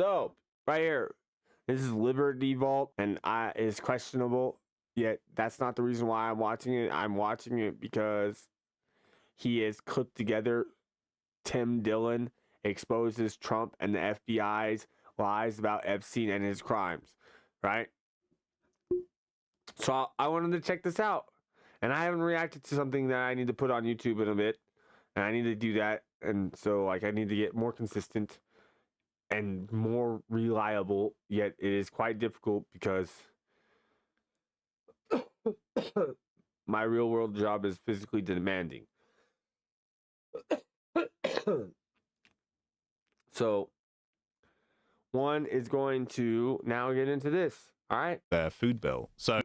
So, right here, this is Liberty Vault, and it's questionable. Yet that's not the reason why I'm watching it. I'm watching it because he has clipped together Tim Dillon exposes Trump and the FBI's lies about Epstein and his crimes, right? So I wanted to check this out, and I haven't reacted to something that I need to put on YouTube in a bit, and I need to do that, and so like I need to get more consistent and more reliable. Yet it is quite difficult because my real world job is physically demanding. So one is going to now get into this. All right. Their food bill. So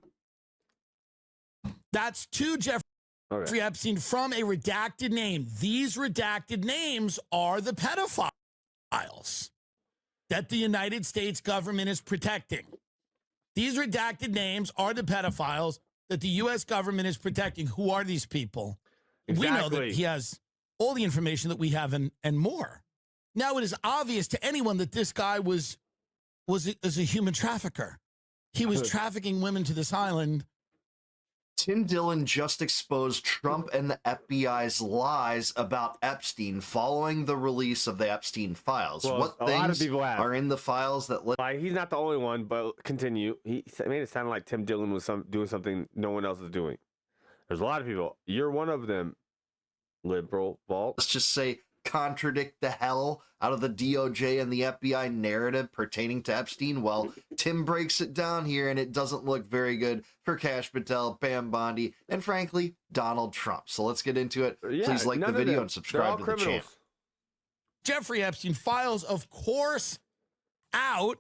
that's to Jeffrey Epstein from a redacted name. These redacted names are the pedophiles that the United States government is protecting. These redacted names are the pedophiles that the U.S. government is protecting. Who are these people? Exactly. We know that he has all the information that we have and more. Now, it is obvious to anyone that this guy was a human trafficker. He was trafficking women to this island. Tim Dillon just exposed Trump and the FBI's lies about Epstein following the release of the Epstein files. Well, what things are in the files that... Like, he's not the only one, but continue. He made it sound like Tim Dillon was doing something no one else is doing. There's a lot of people. You're one of them, liberal vault. Let's just say contradict the hell out of the DOJ and the FBI narrative pertaining to Epstein. Well, Tim breaks it down here, and it doesn't look very good for Kash Patel, Pam Bondi, and frankly, Donald Trump. So let's get into it. Yeah, please like the video and subscribe to the channel. Jeffrey Epstein files, of course, out.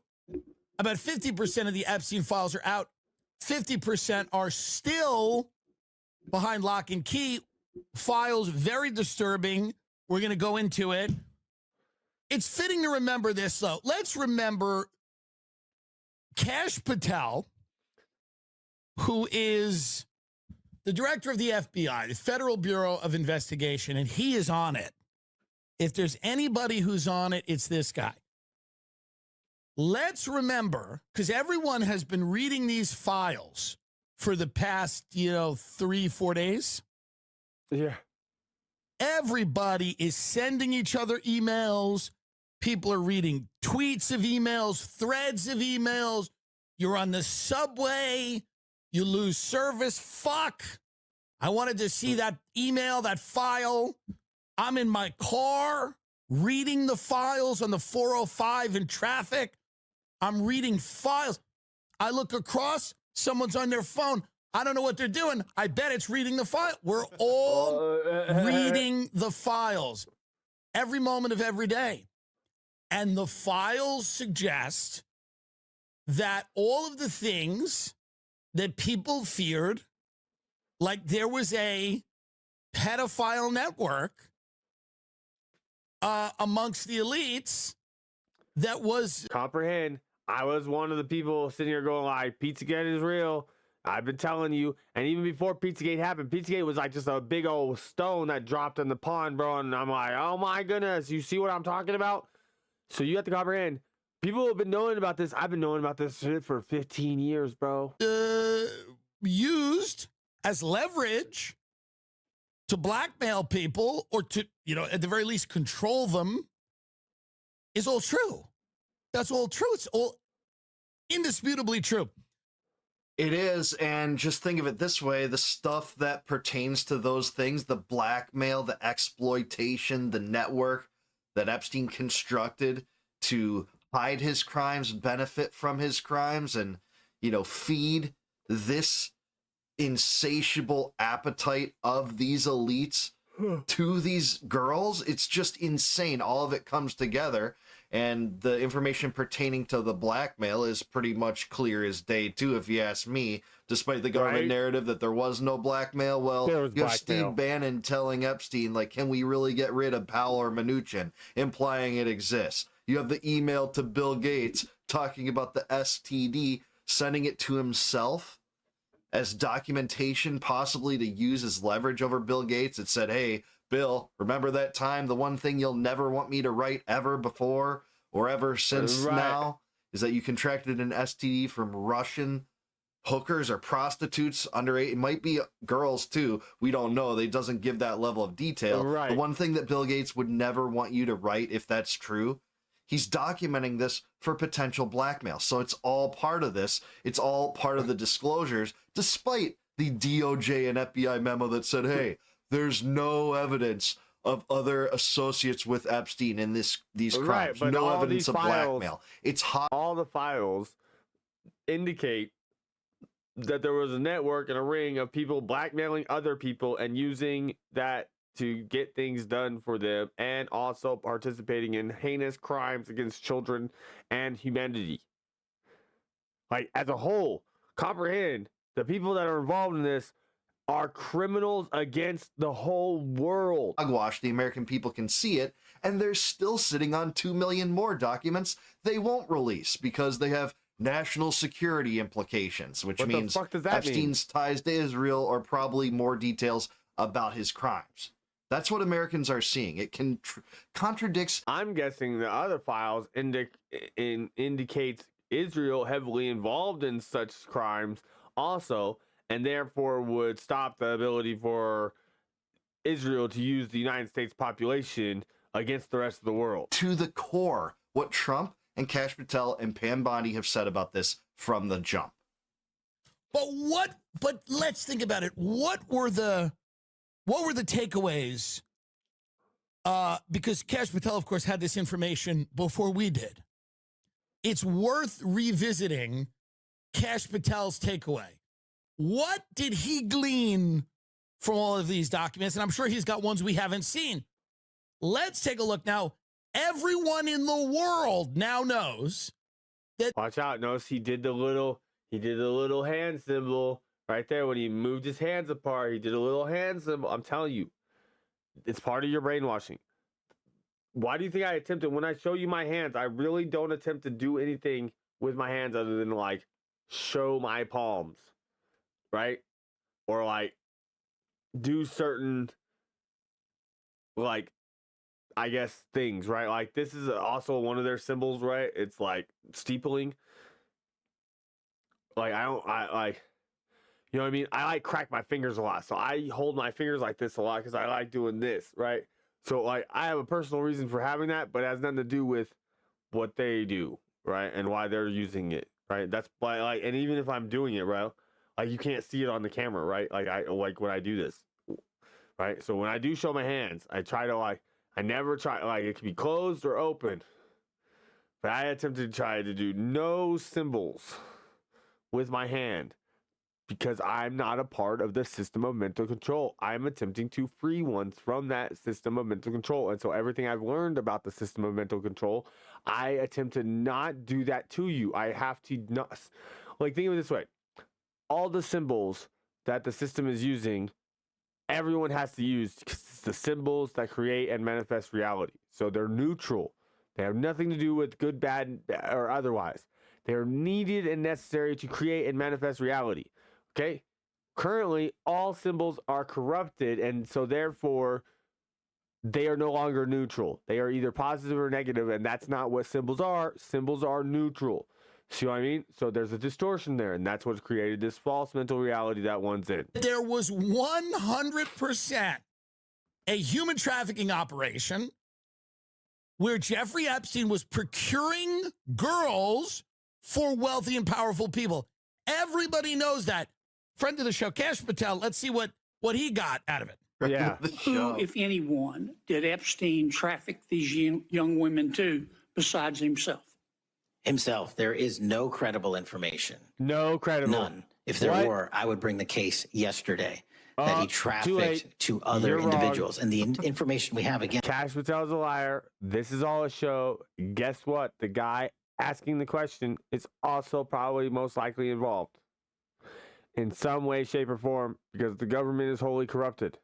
About 50% of the Epstein files are out. 50% are still behind lock and key. Files very disturbing. We're going to go into it. It's fitting to remember this, though. Let's remember Kash Patel, who is the director of the FBI, the Federal Bureau of Investigation, and he is on it. If there's anybody who's on it, it's this guy. Let's remember, because everyone has been reading these files for the past, 3-4 days. Yeah. Everybody is sending each other emails. People are reading tweets of emails, threads of emails. You're on the subway. You lose service. Fuck. I wanted to see that email, that file. I'm in my car reading the files on the 405 in traffic. I'm reading files. I look across. Someone's on their phone. I don't know what they're doing. I bet it's reading the file. We're all reading the files every moment of every day. And the files suggest that all of the things that people feared, like there was a pedophile network amongst the elites that was... Comprehend. I was one of the people sitting here going like, Pizzagate is real. I've been telling you, and even before Pizzagate happened, Pizzagate was like just a big old stone that dropped in the pond, bro. And I'm like, oh my goodness, you see what I'm talking about? So you have to comprehend. People have been knowing about this. I've been knowing about this shit for 15 years, bro. Used as leverage to blackmail people or to, at the very least control them is all true. That's all true. It's all indisputably true. It is, and just think of it this way, the stuff that pertains to those things, the blackmail, the exploitation, the network that Epstein constructed to hide his crimes, benefit from his crimes, and, feed this insatiable appetite of these elites to these girls. It's just insane. All of it comes together. And the information pertaining to the blackmail is pretty much clear as day, too, if you ask me. Despite the government narrative that there was no blackmail, well, you have Steve Bannon telling Epstein, like, can we really get rid of Powell or Mnuchin, implying it exists. You have the email to Bill Gates talking about the STD, sending it to himself as documentation, possibly to use as leverage over Bill Gates. It said, hey, Bill, remember that time, the one thing you'll never want me to write ever before? or ever since Right. now, is that you contracted an STD from Russian hookers or prostitutes under 8. It might be girls too. We don't know. It doesn't give that level of detail. Right. The one thing that Bill Gates would never want you to write, if that's true, he's documenting this for potential blackmail. So it's all part of this. It's all part of the disclosures, despite the DOJ and FBI memo that said, hey, there's no evidence of other associates with Epstein in these crimes. Right, but no all evidence these of files- blackmail. It's hot. All the files indicate that there was a network and a ring of people blackmailing other people and using that to get things done for them, and also participating in heinous crimes against children and humanity. Like, as a whole, comprehend the people that are involved in this are criminals against the whole world. Hogwash, the American people can see it, and they're still sitting on 2 million more documents they won't release because they have national security implications, which What the means fuck does that mean? Epstein's ties to Israel, or probably more details about his crimes. That's what Americans are seeing. It contradicts. I'm guessing the other files indicates Israel heavily involved in such crimes also, and therefore would stop the ability for Israel to use the United States population against the rest of the world. To the core what Trump and Kash Patel and Pam Bondi have said about this from the jump. But let's think about it. What were the takeaways? Because Kash Patel, of course, had this information before we did. It's worth revisiting Kash Patel's takeaway. What did he glean from all of these documents? And I'm sure he's got ones we haven't seen. Let's take a look now. Everyone in the world now knows that. Watch out! Notice he did the little hand symbol right there when he moved his hands apart. He did a little hand symbol. I'm telling you, it's part of your brainwashing. Why do you think I attempted? When I show you my hands, I really don't attempt to do anything with my hands other than like show my palms, right? Or like do certain, like, I guess, things, right? Like, this is also one of their symbols, right? It's like steepling. Like, you know what I mean? I like crack my fingers a lot. So I hold my fingers like this a lot because I like doing this, right? So, like, I have a personal reason for having that, but it has nothing to do with what they do, right? And why they're using it, right? That's why, like, and even if I'm doing it, right? Like, you can't see it on the camera, right? Like when I do this, right? So when I do show my hands, I try to, like, I never try, like, it can be closed or open. But I attempted to try to do no symbols with my hand because I'm not a part of the system of mental control. I'm attempting to free ones from that system of mental control. And so everything I've learned about the system of mental control, I attempt to not do that to you. I have to not, like, think of it this way. All the symbols that the system is using, everyone has to use because it's the symbols that create and manifest reality. So they're neutral. They have nothing to do with good, bad, or otherwise. They are needed and necessary to create and manifest reality. Okay? Currently, all symbols are corrupted, and so therefore, they are no longer neutral. They are either positive or negative, and that's not what symbols are. Symbols are neutral. See what I mean? So there's a distortion there, and that's what's created this false mental reality that one's in. There was 100% a human trafficking operation where Jeffrey Epstein was procuring girls for wealthy and powerful people. Everybody knows that. Friend of the show, Kash Patel, let's see what he got out of it. Yeah. Who, if anyone, did Epstein traffic these young women to besides himself? Himself. There is no credible information. No credible. None. If there What? were, I would bring the case yesterday that he Too late. trafficked to other You're wrong. individuals. And the information we have, again, Kash Patel's a liar. This is all a show. Guess what? The guy asking the question is also probably most likely involved in some way, shape, or form because the government is wholly corrupted.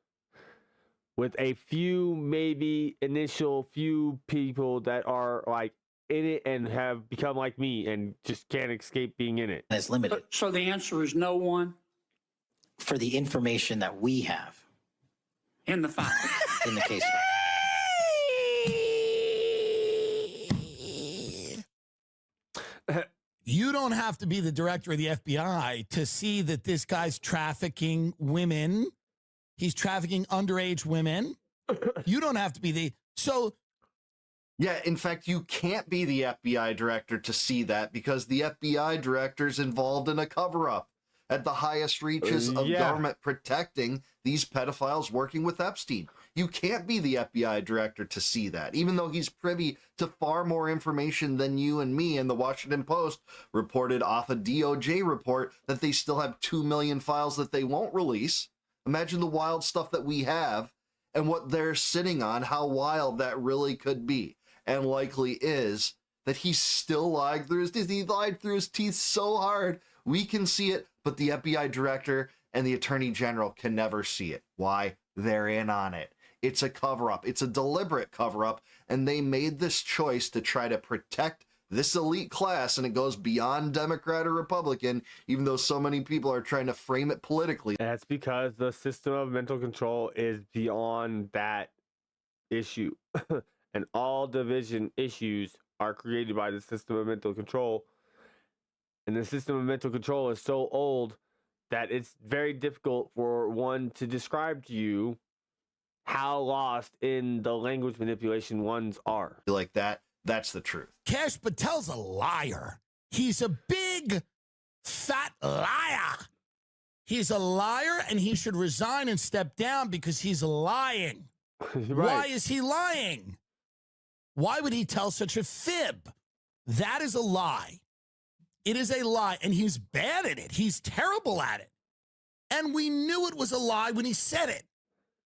With a few, maybe initial few people that are like in it and have become like me and just can't escape being in it. is limited So the answer is no one for the information that we have in the file. in the case. You don't have to be the director of the FBI to see that this guy's trafficking women. He's trafficking underage women. You don't have to be the... So... Yeah, in fact, you can't be the FBI director to see that because the FBI director's involved in a cover-up at the highest reaches of government protecting these pedophiles working with Epstein. You can't be the FBI director to see that, even though he's privy to far more information than you and me. And the Washington Post reported off a DOJ report that they still have 2 million files that they won't release. Imagine the wild stuff that we have and what they're sitting on, how wild that really could be. And likely is that he's still lying through his teeth. He lied through his teeth so hard. We can see it, but the FBI director and the attorney general can never see it. Why? They're in on it. It's a cover-up. It's a deliberate cover-up, and they made this choice to try to protect this elite class, and it goes beyond Democrat or Republican, even though so many people are trying to frame it politically. That's because the system of mental control is beyond that issue. And all division issues are created by the system of mental control. And the system of mental control is so old that it's very difficult for one to describe to you how lost in the language manipulation ones are. Like that, that's the truth. Cash Patel's a liar. He's a big, fat liar. He's a liar, and he should resign and step down because he's lying. Right. Why is he lying? Why would he tell such a fib? That is a lie. It is a lie, and he's bad at it. He's terrible at it. And we knew it was a lie when he said it.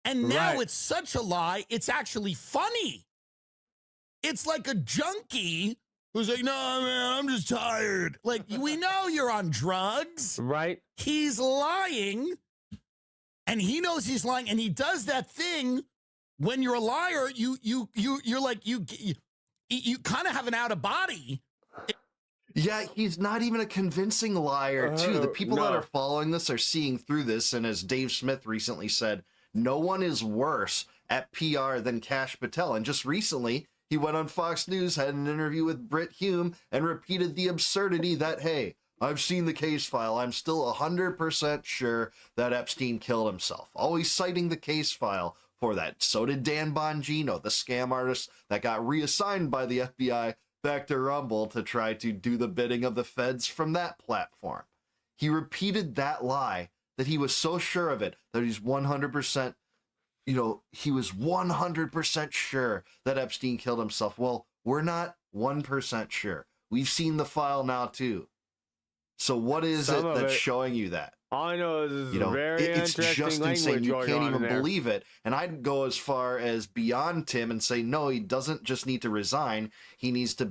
And now it's such a lie, it's actually funny. It's like a junkie who's like, no, man, I'm just tired. Like, we know you're on drugs. Right. He's lying, and he knows he's lying, and he does that thing. When you're a liar, you're like, you kind of have an out of body. Yeah, he's not even a convincing liar, too. The people that are following this are seeing through this, and as Dave Smith recently said, no one is worse at PR than Cash Patel. And just recently, he went on Fox News, had an interview with Brit Hume, and repeated the absurdity that, hey, I've seen the case file. I'm still 100% sure that Epstein killed himself. Always citing the case file for that. So did Dan Bongino, the scam artist that got reassigned by the FBI back to Rumble to try to do the bidding of the feds from that platform. He repeated that lie that he was so sure of it that he's 100%, he was 100% sure that Epstein killed himself. Well, we're not 1% sure. We've seen the file now too. So what is it that's showing you that? All I know is this is very it's interesting just language insane. You going can't on even in there. believe it. And I'd go as far as beyond Tim and say, no, he doesn't just need to resign. He needs to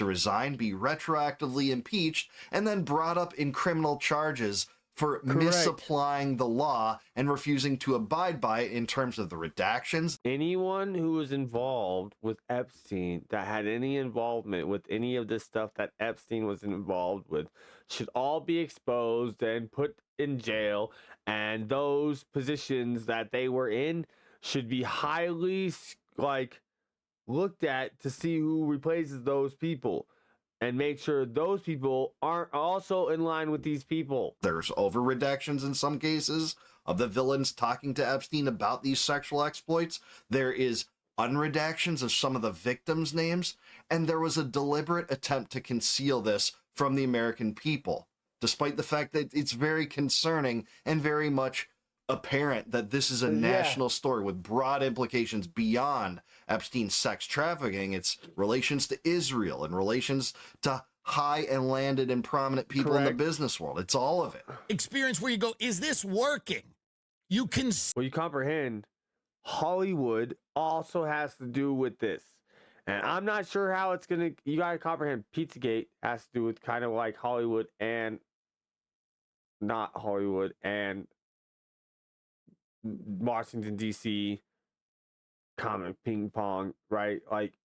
resign, be retroactively impeached, and then brought up in criminal charges for misapplying the law and refusing to abide by it in terms of the redactions. Anyone who was involved with Epstein, that had any involvement with any of this stuff that Epstein was involved with, should all be exposed and put in jail. And those positions that they were in should be highly looked at to see who replaces those people. And make sure those people aren't also in line with these people. There's over redactions in some cases of the villains talking to Epstein about these sexual exploits. There is unredactions of some of the victims' names. And there was a deliberate attempt to conceal this from the American people, despite the fact that it's very concerning and very much apparent that this is a national story with broad implications beyond Epstein's sex trafficking. It's relations to Israel and relations to high and landed and prominent people in the business world. It's all of it. Experience where you go, is this working? You can... Well, you comprehend, Hollywood also has to do with this. And I'm not sure how it's going to... You got to comprehend, Pizzagate has to do with kind of like Hollywood and not Hollywood and Washington, D.C., comic ping pong, right? Like,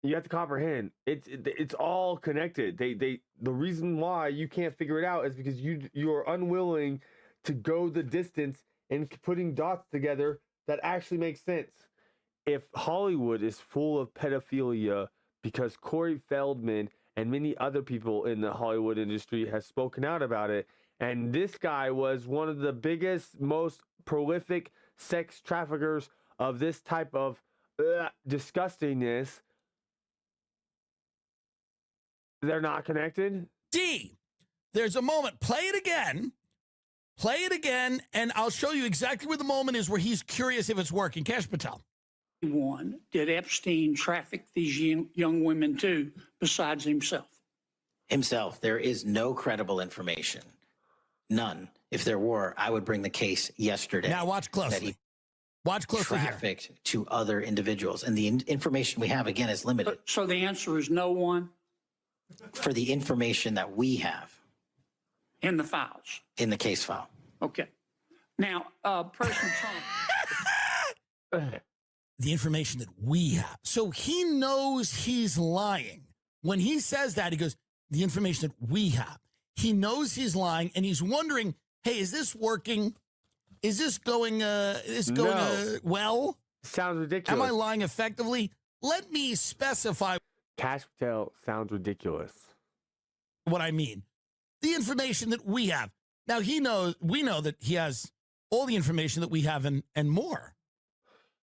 you have to comprehend it's all connected. The reason why you can't figure it out is because you are unwilling to go the distance in putting dots together that actually make sense. If Hollywood is full of pedophilia because Corey Feldman and many other people in the Hollywood industry has spoken out about it. And this guy was one of the biggest, most prolific sex traffickers of this type of disgustingness. They're not connected? D, there's a moment. Play it again. Play it again, and I'll show you exactly where the moment is where he's curious if it's working. Cash Patel. One, did Epstein traffic these young women too, besides himself? Himself, there is no credible information. None. If there were, I would bring the case yesterday. Now watch that closely. he Watch closely here. trafficked to other individuals. And the information we have, again, is limited. So the answer is no one For the information that we have in the files. in the case file. Okay. Now, President Trump. The information that we have. So he knows he's lying. When he says that, he goes, the information that we have. He knows he's lying, and he's wondering, hey, is this working? Is this going well? Sounds ridiculous. Am I lying effectively? Let me specify Cash Patel sounds ridiculous. what I mean. The information that we have. Now, we know that he has all the information that we have and more.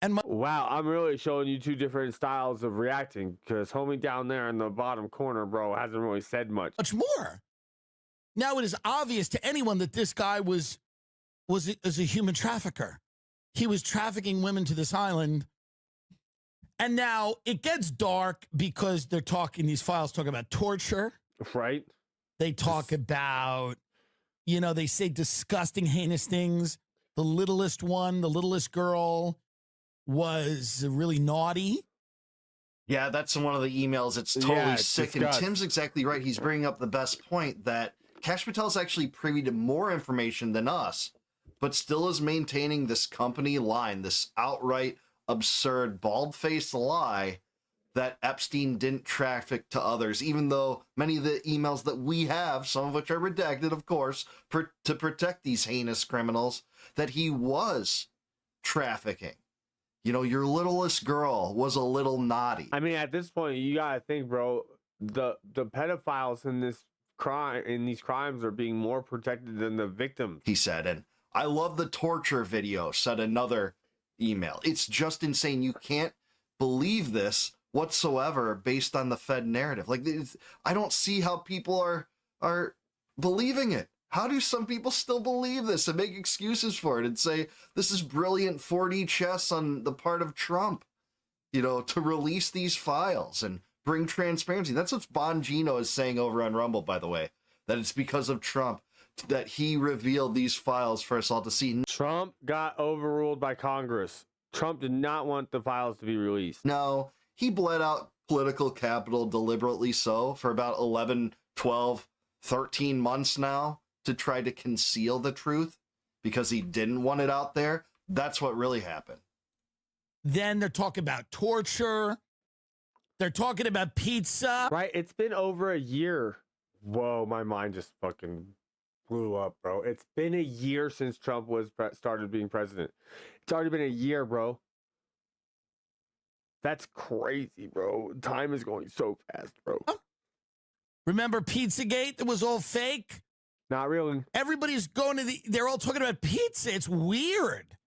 And Wow, I'm really showing you two different styles of reacting because homie down there in the bottom corner, bro, hasn't really said much. much more. Now, it is obvious to anyone that this guy was a human trafficker. He was trafficking women to this island. And now it gets dark because they're talking, these files talk about torture. Right? They talk about, they say disgusting, heinous things. The littlest girl was really naughty. Yeah, that's in one of the emails. It's totally it's sick. And disgusting. Tim's exactly right. He's bringing up the best point that Cash Patel is actually privy to more information than us, but still is maintaining this company line, this outright absurd, bald-faced lie that Epstein didn't traffic to others, even though many of the emails that we have, some of which are redacted, of course, to protect these heinous criminals, that he was trafficking. Your littlest girl was a little naughty. I mean, at this point, you gotta think, bro. The pedophiles in these crimes are being more protected than the victims. He said, and I love the torture video, said another email. It's just insane. You can't believe this whatsoever based on the Fed narrative. I don't see how people are believing it. How do some people still believe this and make excuses for it and say this is brilliant 4D chess on the part of Trump, to release these files and bring transparency? That's what Bongino is saying over on Rumble, by the way, that it's because of Trump that he revealed these files for us all to see. Trump got overruled by Congress. Trump did not want the files to be released. No, he bled out political capital deliberately so for about 11, 12, 13 months now to try to conceal the truth because he didn't want it out there. That's what really happened. Then they're talking about torture. They're talking about pizza. Right? It's been over a year. Whoa, my mind just fucking blew up, bro. It's been a year since Trump was started being president. It's already been a year, bro. That's crazy, bro. Time is going so fast, bro. Remember Pizzagate that was all fake? Not really. Everybody's going they're all talking about pizza. It's weird.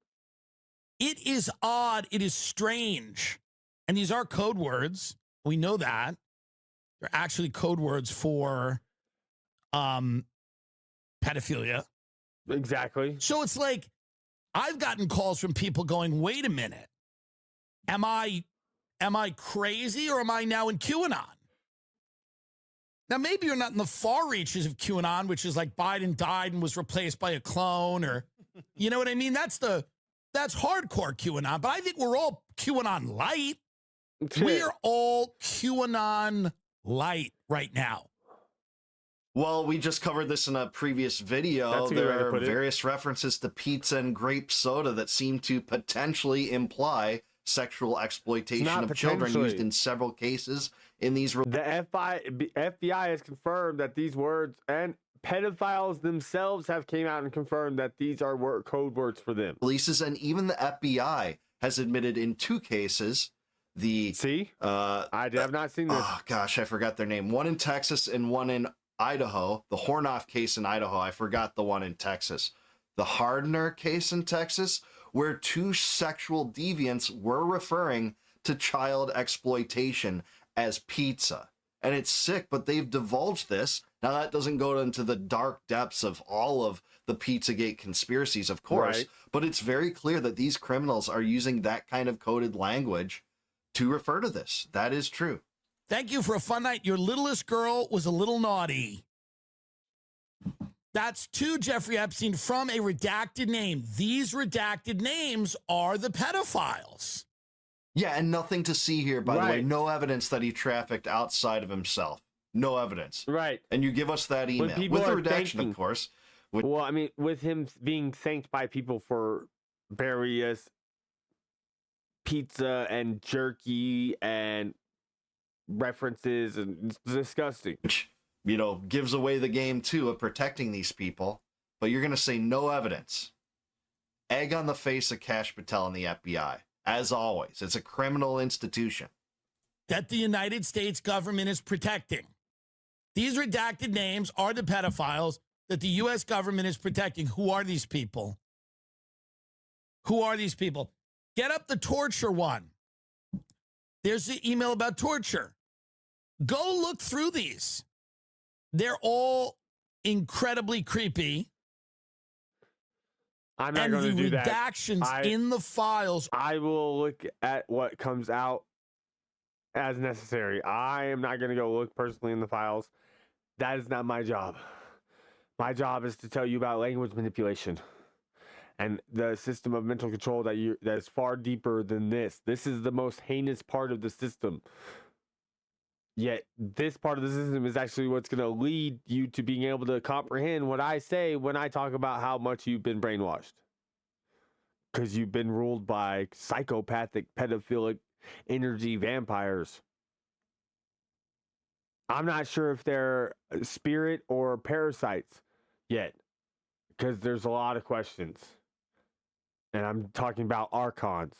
It is odd. It is strange. And these are code words. We know that. They're actually code words for pedophilia. Exactly. So it's like, I've gotten calls from people going, wait a minute. Am I crazy or am I now in QAnon? Now, maybe you're not in the far reaches of QAnon, which is like Biden died and was replaced by a clone, or, you know what I mean? That's hardcore QAnon, but I think we're all QAnon light. We're all QAnon light right now. Well, we just covered this in a previous video. That's a good way to There are put it. various references to pizza and grape soda that seem to potentially imply sexual exploitation not of children potentially. used in several cases in these The FBI has confirmed that these words, and pedophiles themselves have came out and confirmed that these are code words for them. releases, and even the FBI has admitted in 2 cases See? I have not seen this. Oh gosh, I forgot their name. One in Texas and one in Idaho. The Hornoff case in Idaho. I forgot the one in Texas. The Hardner case in Texas, where two sexual deviants were referring to child exploitation as pizza. And it's sick, but they've divulged this. Now, that doesn't go into the dark depths of all of the Pizzagate conspiracies, of course, Right. but it's very clear that these criminals are using that kind of coded language to refer to this. That is true. Thank you for a fun night. Your littlest girl was a little naughty. That's to Jeffrey Epstein from a redacted name. These redacted names are the pedophiles. Yeah, and nothing to see here, by the way. Right. No evidence that he trafficked outside of himself. No evidence. Right. And you give us that email. people With the are redaction, thanking- of course. Well, I mean, with him being thanked by people for various pizza and jerky and references, and it's disgusting. Which, you know, gives away the game, too, of protecting these people. But you're going to say no evidence. Egg on the face of Kash Patel and the FBI. As always, it's a criminal institution. That the United States government is protecting. These redacted names are the pedophiles that the U.S. government is protecting. Who are these people? Who are these people? Get up the torture one. There's the email about torture. Go look through these. They're all incredibly creepy. I'm not And going to the do that. redactions in the files. I will look at what comes out as necessary. I am not going to go look personally in the files. That is not my job. My job is to tell you about language manipulation and the system of mental control that is far deeper than this. This is the most heinous part of the system. Yet this part of the system is actually what's going to lead you to being able to comprehend what I say when I talk about how much you've been brainwashed. Because you've been ruled by psychopathic, pedophilic energy vampires. I'm not sure if they're spirit or parasites yet, because there's a lot of questions. And I'm talking about archons.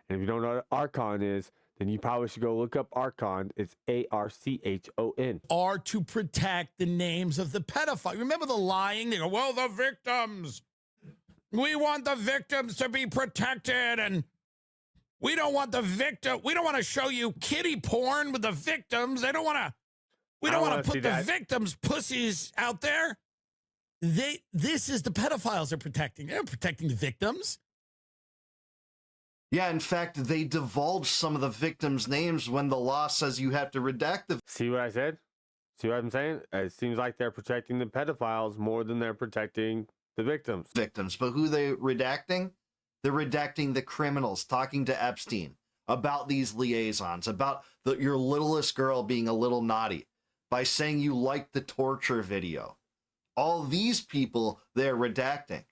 And if you don't know what archon is, then you probably should go look up archon. It's ARCHON. Are to protect the names of the pedophiles. Remember the lying? They go, well, the victims. We want the victims to be protected, and we don't want the victim. We don't want to show you kiddie porn with the victims. They don't want to. We don't want to put the victims' pussies out there. This is the pedophiles they're protecting. They're protecting the victims. Yeah, in fact, they divulge some of the victims' names when the law says you have to redact the. See what I said? See what I'm saying? It seems like they're protecting the pedophiles more than they're protecting the victims. But who they redacting? They're redacting the criminals, talking to Epstein about these liaisons, about your littlest girl being a little naughty, by saying you liked the torture video. All these people they're redacting.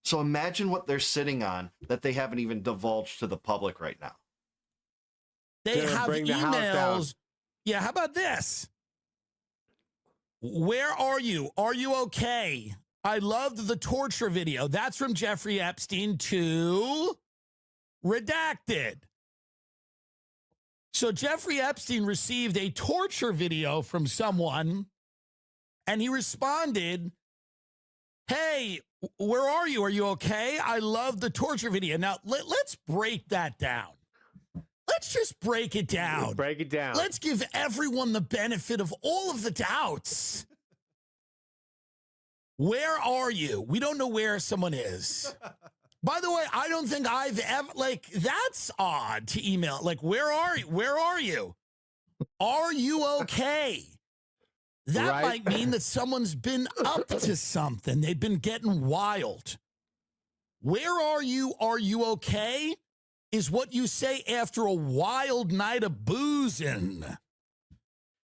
So imagine what they're sitting on that they haven't even divulged to the public right now. They Gonna have bring the house down. emails. Yeah, how about this? Where are you? Are you okay? I loved the torture video. That's from Jeffrey Epstein to redacted. So Jeffrey Epstein received a torture video from someone, and he responded, hey, where are you? Are you okay? I love the torture video. Now, let's break that down. Let's just break it down. Break it down. Let's give everyone the benefit of all of the doubts. Where are you? We don't know where someone is. By the way, I don't think I've ever, that's odd to email. Like, where are you? Where are you? Are you okay? That Right. might mean that someone's been up to something. They've been getting wild. Where are you? Are you okay? Is what you say after a wild night of boozing.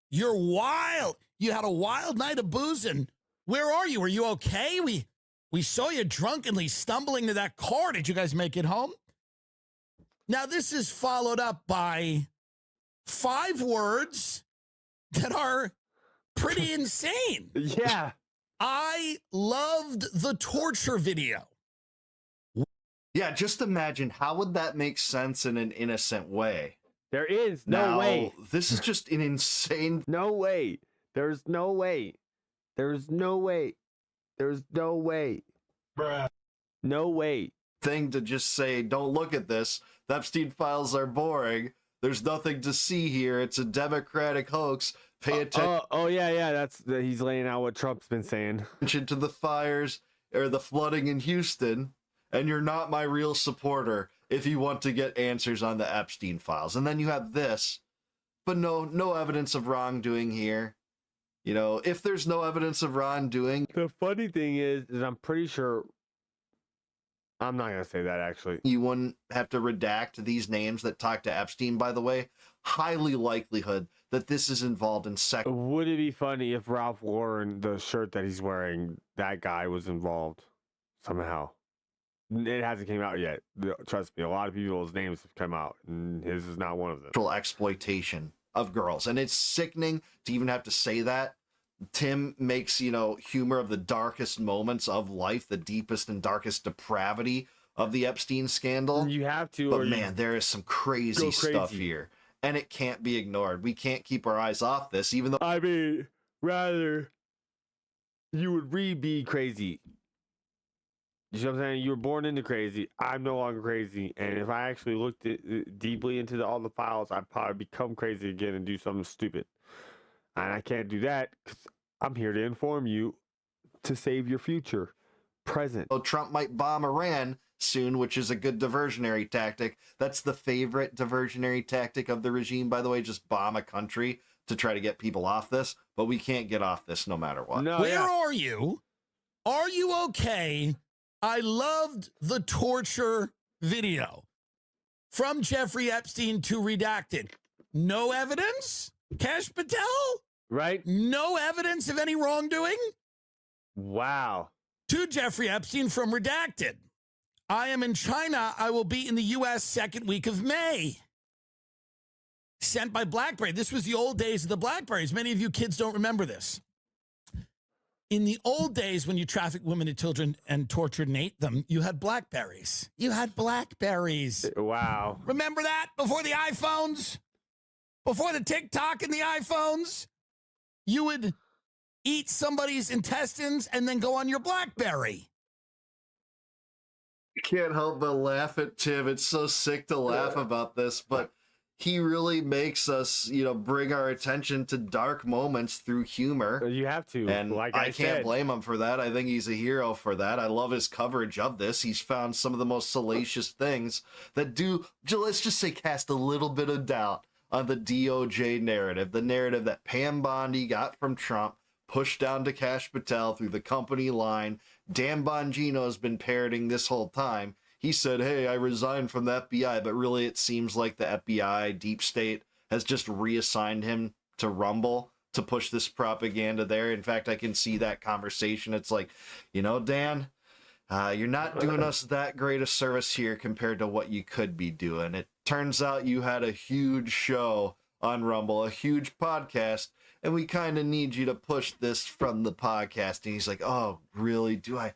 You're wild. You had a wild night of boozing. Where are you? Are you okay? We saw you drunkenly stumbling to that car. Did you guys make it home? Now, this is followed up by 5 words that are pretty insane. Yeah. I loved the torture video. Yeah, just imagine, how would that make sense in an innocent way? There is no way. This is just an insane. No way. There's no way. There's no way. There's no way. Bruh. No way. Thing to just say, don't look at this. The Epstein files are boring. There's nothing to see here. It's a Democratic hoax. Pay attention Yeah. He's laying out what Trump's been saying. to the fires or the flooding in Houston, and you're not my real supporter if you want to get answers on the Epstein files. And then you have this, but no evidence of wrongdoing here. You know, if there's no evidence of wrongdoing, The funny thing is I'm pretty sure. I'm not gonna say that actually. you wouldn't have to redact these names that talk to Epstein, by the way. Highly likelihood that this is involved in sex. Would it be funny if Ralph Lauren, the shirt that he's wearing, that guy was involved somehow? It hasn't came out yet. Trust me, a lot of people's names have come out, and his is not one of them. Exploitation of girls. And it's sickening to even have to say that. Tim makes, humor of the darkest moments of life, the deepest and darkest depravity of the Epstein scandal. You have to, But or man, there is some crazy go stuff crazy. here. And it can't be ignored. We can't keep our eyes off this, even though I mean, rather, you would be crazy. You know what I'm saying? You were born into crazy. I'm no longer crazy. And if I actually looked deeply into all the files, I'd probably become crazy again and do something stupid. And I can't do that because I'm here to inform you to save your future, present. Trump might bomb Iran soon, which is a good diversionary tactic. That's the favorite diversionary tactic of the regime, by the way, just bomb a country to try to get people off this. But we can't get off this no matter what. No, Where are you? Are you okay? I loved the torture video from Jeffrey Epstein to Redacted. No evidence? Cash Patel? right? No evidence of any wrongdoing? Wow. To Jeffrey Epstein from Redacted. I am in China. I will be in the U.S. second week of May. Sent by BlackBerry. This was the old days of the BlackBerries. Many of you kids don't remember this. In the old days, when you trafficked women and children and tortured and ate them, you had BlackBerries. You had BlackBerries. Wow. Remember that? Before the iPhones? Before the TikTok and the iPhones? You would eat somebody's intestines and then go on your BlackBerry. Can't help but laugh at Tim. It's so sick to laugh about this, but he really makes us, bring our attention to dark moments through humor. You have to. And like I can't said, blame him for that. I think he's a hero for that. I love his coverage of this. He's found some of the most salacious things that do, let's just say, cast a little bit of doubt on the DOJ narrative, the narrative that Pam Bondi got from Trump, pushed down to Cash Patel through the company line. Dan Bongino has been parroting this whole time. He said, hey, I resigned from the FBI, but really it seems like the FBI deep state has just reassigned him to Rumble to push this propaganda there. In fact, I can see that conversation. It's like, Dan, you're not doing us that great a service here compared to what you could be doing. It turns out you had a huge show on Rumble, a huge podcast, and we kind of need you to push this from the podcast. And he's like, oh, really? Do I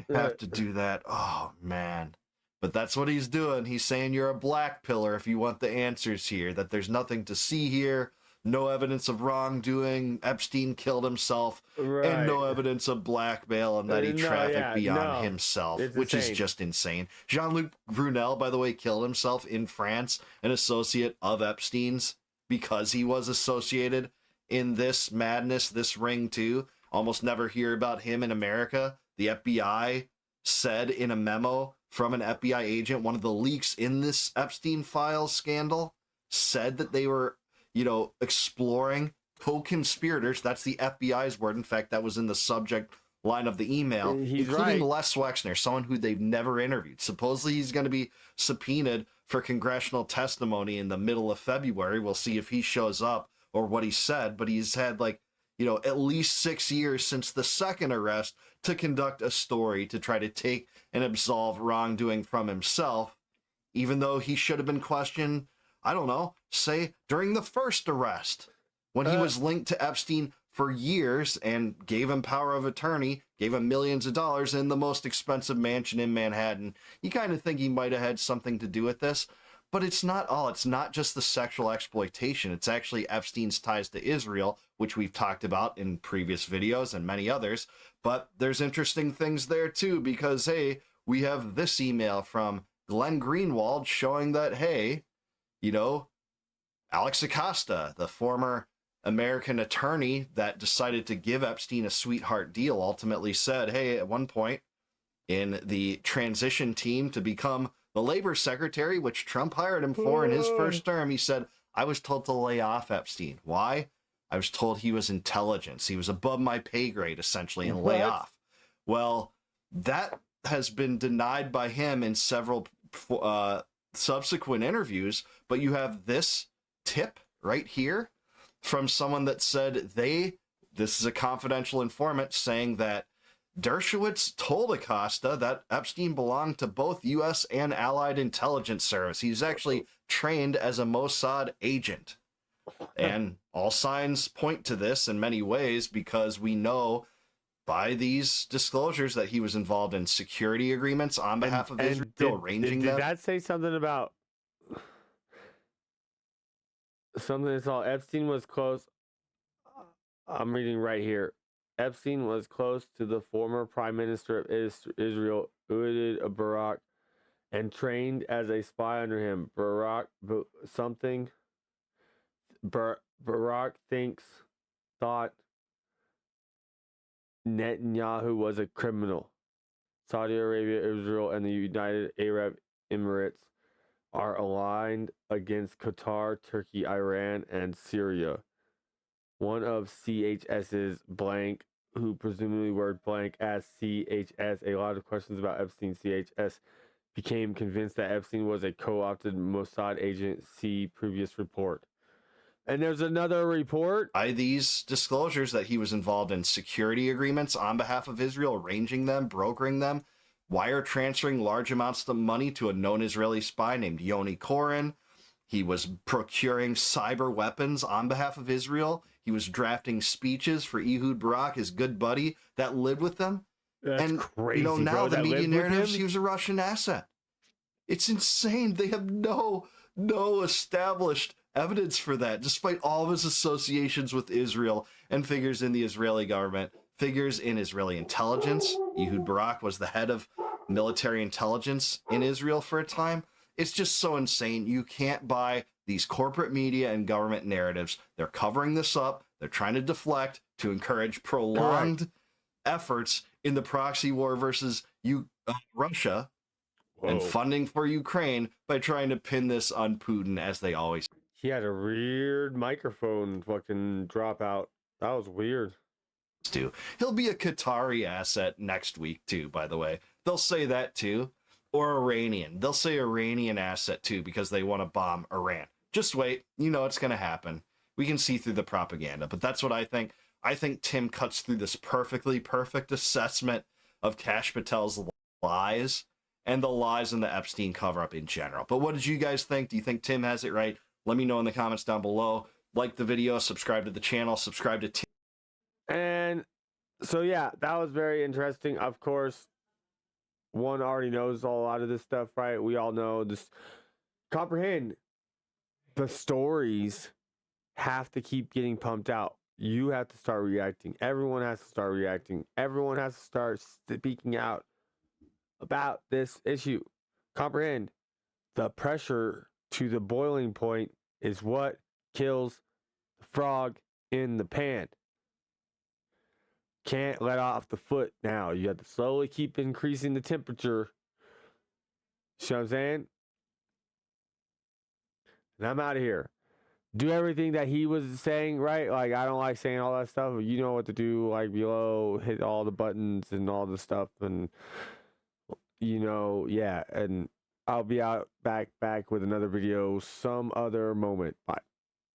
have to do that? Oh, man. But that's what he's doing. He's saying you're a black pillar if you want the answers here, that there's nothing to see here, no evidence of wrongdoing, Epstein killed himself, right. and no evidence of blackmail, and that he trafficked beyond himself, It's which insane. is just insane. Jean-Luc Brunel, by the way, killed himself in France, an associate of Epstein's, because he was associated in this madness, this ring too. Almost never hear about him in America. The FBI said in a memo from an FBI agent, one of the leaks in this Epstein files scandal said that they were, exploring co-conspirators. That's the FBI's word. In fact, that was in the subject line of the email, He's including right. Les Wexner, someone who they've never interviewed. Supposedly he's going to be subpoenaed for congressional testimony in the middle of February. We'll see if he shows up or what he said, but he's had at least 6 years since the second arrest to conduct a story to try to take and absolve wrongdoing from himself, even though he should have been questioned, I don't know, say during the first arrest when he was linked to Epstein for years and gave him power of attorney, gave him millions of dollars in the most expensive mansion in Manhattan. You kind of think he might have had something to do with this. But it's not all. It's not just the sexual exploitation. It's actually Epstein's ties to Israel, which we've talked about in previous videos and many others. But there's interesting things there too, because, hey, we have this email from Glenn Greenwald showing that, hey, you know, Alex Acosta, the former American attorney that decided to give Epstein a sweetheart deal, ultimately said, hey, at one point in the transition team to become the labor secretary, which Trump hired him for in his first term, he said, I was told to lay off Epstein. Why? I was told he was intelligence. He was above my pay grade, essentially, and lay off. Well, that has been denied by him in several subsequent interviews, but you have this tip right here from someone that said this is a confidential informant saying that Dershowitz told Acosta that Epstein belonged to both U.S. and Allied intelligence service. He's actually trained as a Mossad agent. And all signs point to this in many ways, because we know by these disclosures that he was involved in security agreements on behalf of Israel, arranging them. Did that say something about something that's all Epstein was close? I'm reading right here. Epstein was close to the former Prime Minister of Israel, Ehud Barak, and trained as a spy under him. Barak thought Netanyahu was a criminal. Saudi Arabia, Israel, and the United Arab Emirates are aligned against Qatar, Turkey, Iran, and Syria. One of CHS's blank, who presumably word blank as CHS, a lot of questions about Epstein. CHS became convinced that Epstein was a co-opted Mossad agent. See previous report. And there's another report. By these disclosures that he was involved in security agreements on behalf of Israel, arranging them, brokering them, wire transferring large amounts of money to a known Israeli spy named Yoni Koren. He was procuring cyber weapons on behalf of Israel. He was drafting speeches for Ehud Barak, his good buddy that lived with them. That's crazy, now bro, the that media lived with narratives, him? he was a Russian asset. It's insane. They have no established evidence for that, despite all of his associations with Israel and figures in the Israeli government, figures in Israeli intelligence. Ehud Barak was the head of military intelligence in Israel for a time. It's just so insane. You can't buy these corporate media and government narratives. They're covering this up. They're trying to deflect to encourage prolonged efforts in the proxy war versus Russia. Whoa. And funding for Ukraine by trying to pin this on Putin, as they always He had a weird microphone fucking drop out. That was weird. do. He'll be a Qatari asset next week, too, by the way. They'll say that, too. Or Iranian. They'll say Iranian asset, too, because they want to bomb Iran. Just wait. You know it's going to happen. We can see through the propaganda, but that's what I think. I think Tim cuts through this perfect assessment of Kash Patel's lies and the lies in the Epstein cover-up in general. But what did you guys think? Do you think Tim has it right? Let me know in the comments down below. Like the video, subscribe to the channel, subscribe to Tim. And so, yeah, that was very interesting. Of course, one already knows a lot of this stuff, right? We all know this. Comprehend. The stories have to keep getting pumped out. You have to start reacting. Everyone has to start reacting. Everyone has to start speaking out about this issue. Comprehend. The pressure to the boiling point is what kills the frog in the pan. Can't let off the foot now. You have to slowly keep increasing the temperature. See what I'm saying? And I'm out of here. Do everything that he was saying, right? Like, I don't like saying all that stuff, but you know what to do. Like, below, hit all the buttons and all the stuff. And, you know, yeah. And I'll be back with another video some other moment. Bye.